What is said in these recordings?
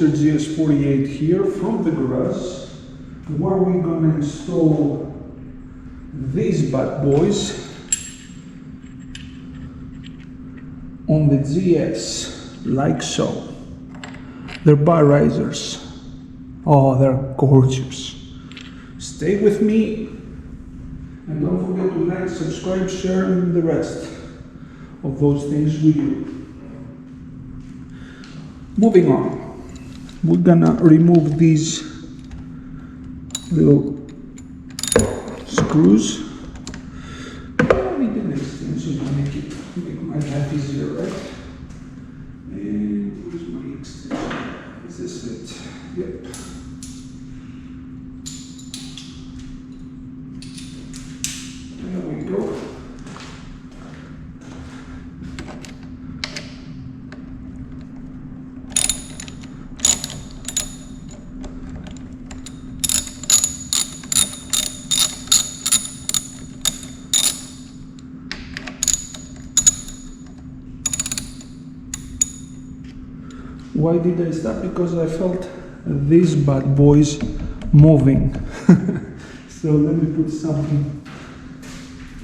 Mr. GS48 here from the garage, where we're gonna install these bad boys on the GS, like so. They're bar risers. Oh, they're gorgeous. Stay with me, and don't forget to like, subscribe, share, and the rest of those things we do. Moving on, we're gonna remove these little screws. Maybe the next extension to make my life easier, right? And where's my extension? Is this it? Yep. There we go. Why did I stop? Because I felt these bad boys moving. So let me put something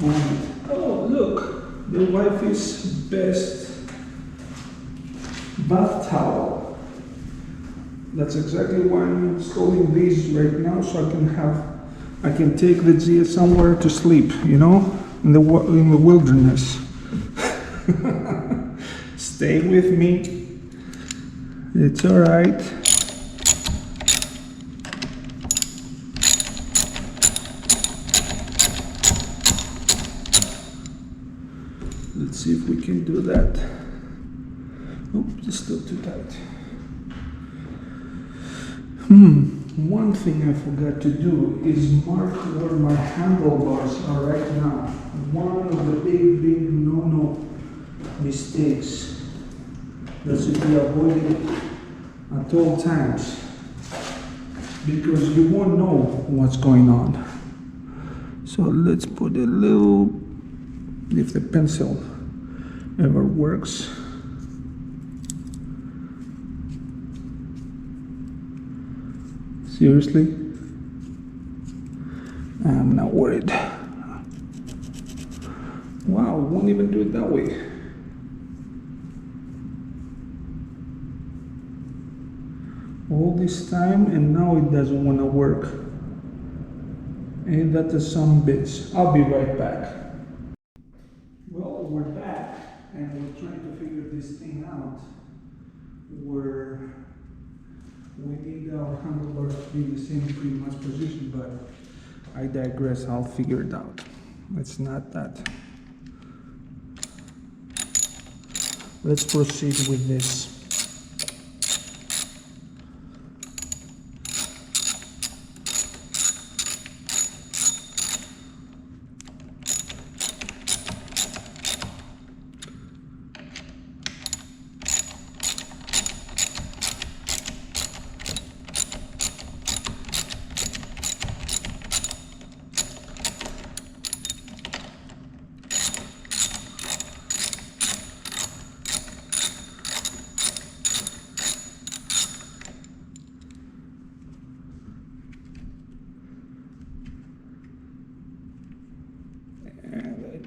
on it. Oh, look, the wifey's best bath towel. That's exactly why I'm installing these right now, so I can take the GS somewhere to sleep, you know, in the wilderness. Stay with me. It's all right. Let's see if we can do that. Oops, it's still too tight. One thing I forgot to do is mark where my handlebars are right now. One of the big no-no mistakes that should be avoided at all times, because you won't know what's going on. So let's put a little, if the pencil ever works. Seriously? I'm not worried. Wow, won't even do it that way. All this time, and now it doesn't want to work. Ain't that some bitch? I'll be right back. Well, we're back, and we're trying to figure this thing out, where we need our handlebars to be in the same pretty much position, but I digress. I'll figure it out. It's not that. Let's proceed with this.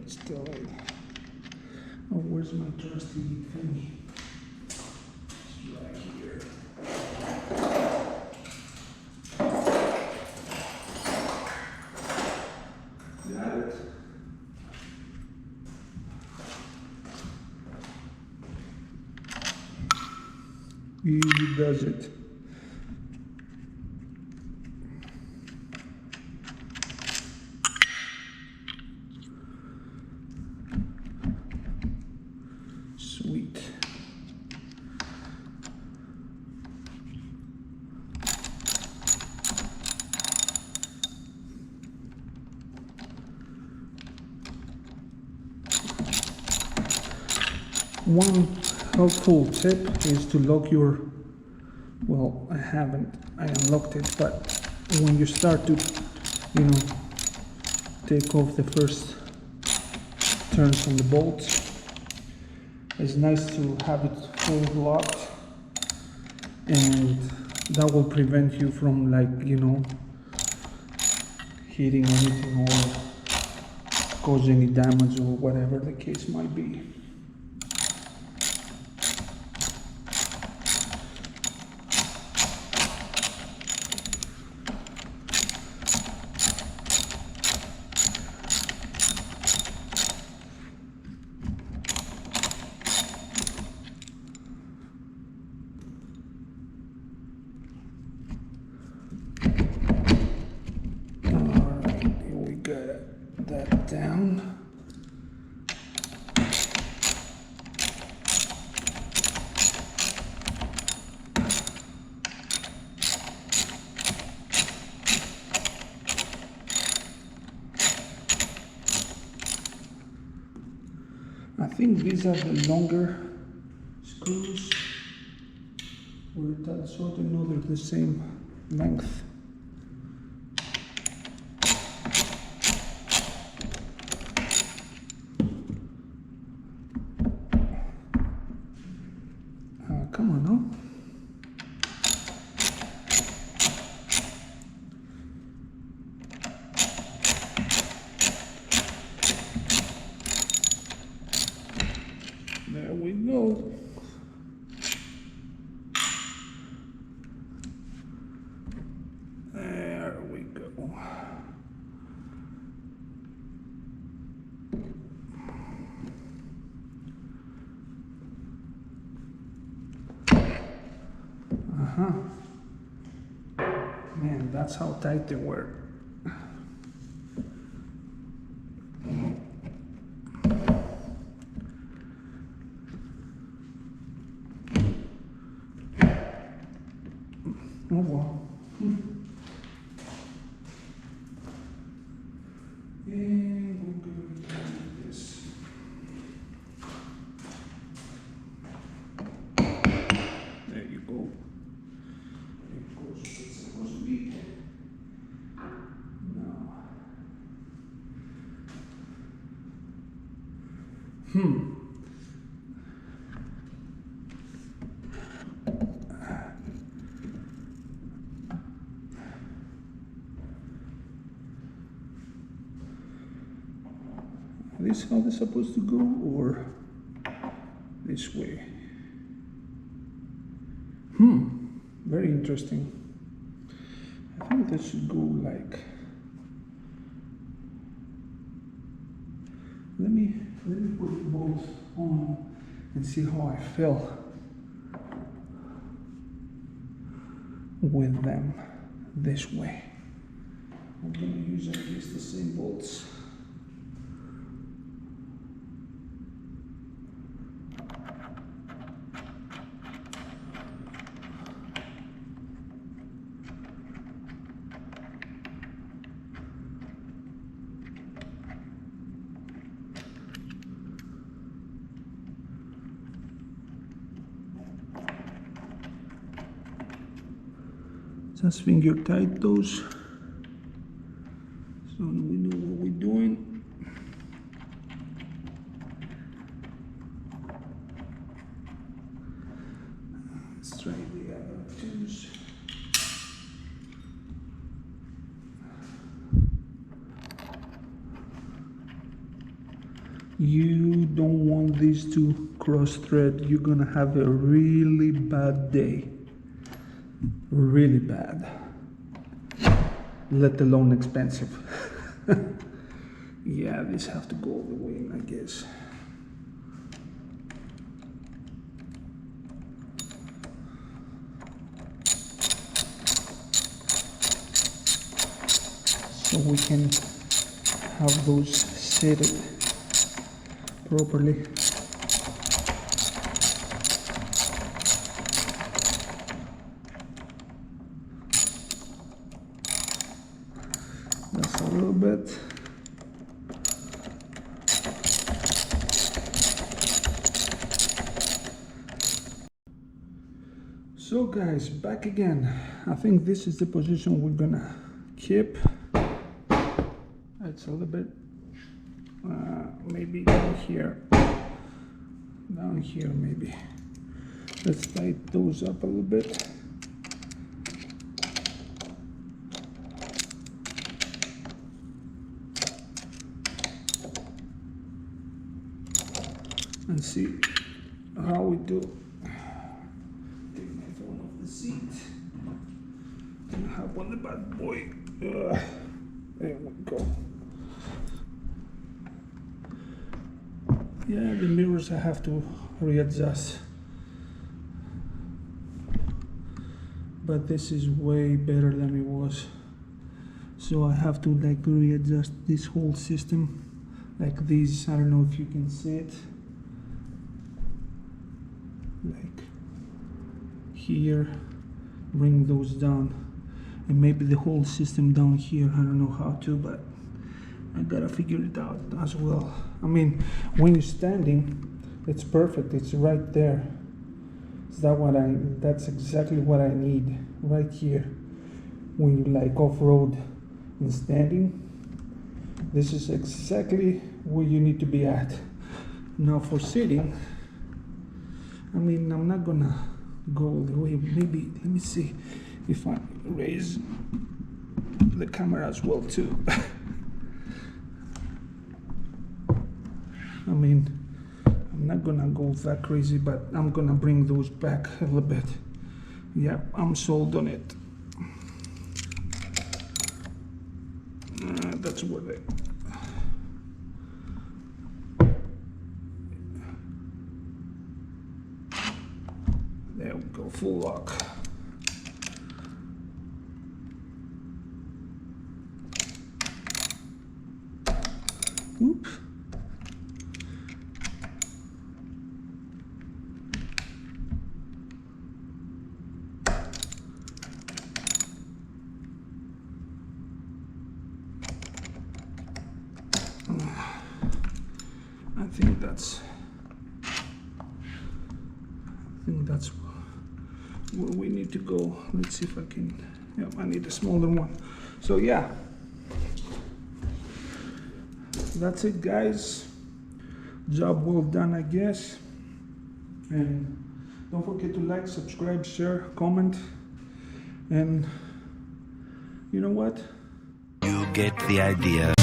Still, oh, where's my trusty thingy? It's right here. Got it. Easy does it. Sweet. One helpful tip is to lock your, well, I unlocked it, but when you start to, take off the first turns on the bolts, it's nice to have it fully locked and that will prevent you from, like, you know, hitting anything or cause any damage or whatever the case might be. That down. I think these are the longer screws, or that sort of, no, they're the same length. Come on now. There we go. There we go. Man, that's how tight they were. Oh well. And we're going to do this. There you go. It goes where it's supposed to be. Now. This how they're supposed to go, or this way? Very interesting. I think they should go like. Let me put both on and see how I feel with them this way. I'm gonna use at least the same bolts. Just finger tight those, so we know what we're doing. Let's try the other twos. You don't want these to cross thread. You're gonna have a really bad day. Really bad, let alone expensive. Yeah, these have to go all the way in, I guess. So we can have those seated properly. That's a little bit. So guys, back again. I think this is the position we're gonna keep. It's a little bit, maybe down here maybe. Let's tighten those up a little bit. And see how we do. Take my phone off the seat and hop on the bad boy. There we go. Yeah, the mirrors I have to readjust, but this is way better than it was. So I have to like readjust this whole system like this. I don't know if you can see it. Like here, bring those down, and maybe the whole system down here. I don't know how to, but I gotta figure it out as well. I mean, when you're standing, it's perfect. It's right there. That's exactly what I need right here. When you like off-road and standing, this is exactly where you need to be at. Now for sitting, I mean, I'm not gonna go all the way. Maybe, let me see if I raise the camera as well too. I mean, I'm not gonna go that crazy, but I'm gonna bring those back a little bit. Yep, I'm sold on it. That's what they... There we go, full lock. Oops. I think that's where we need to go. Let's see if I can. Yeah, I need a smaller one. So yeah, that's it, guys. Job well done, I guess. And don't forget to like, subscribe, share, comment, and you know what? You get the idea.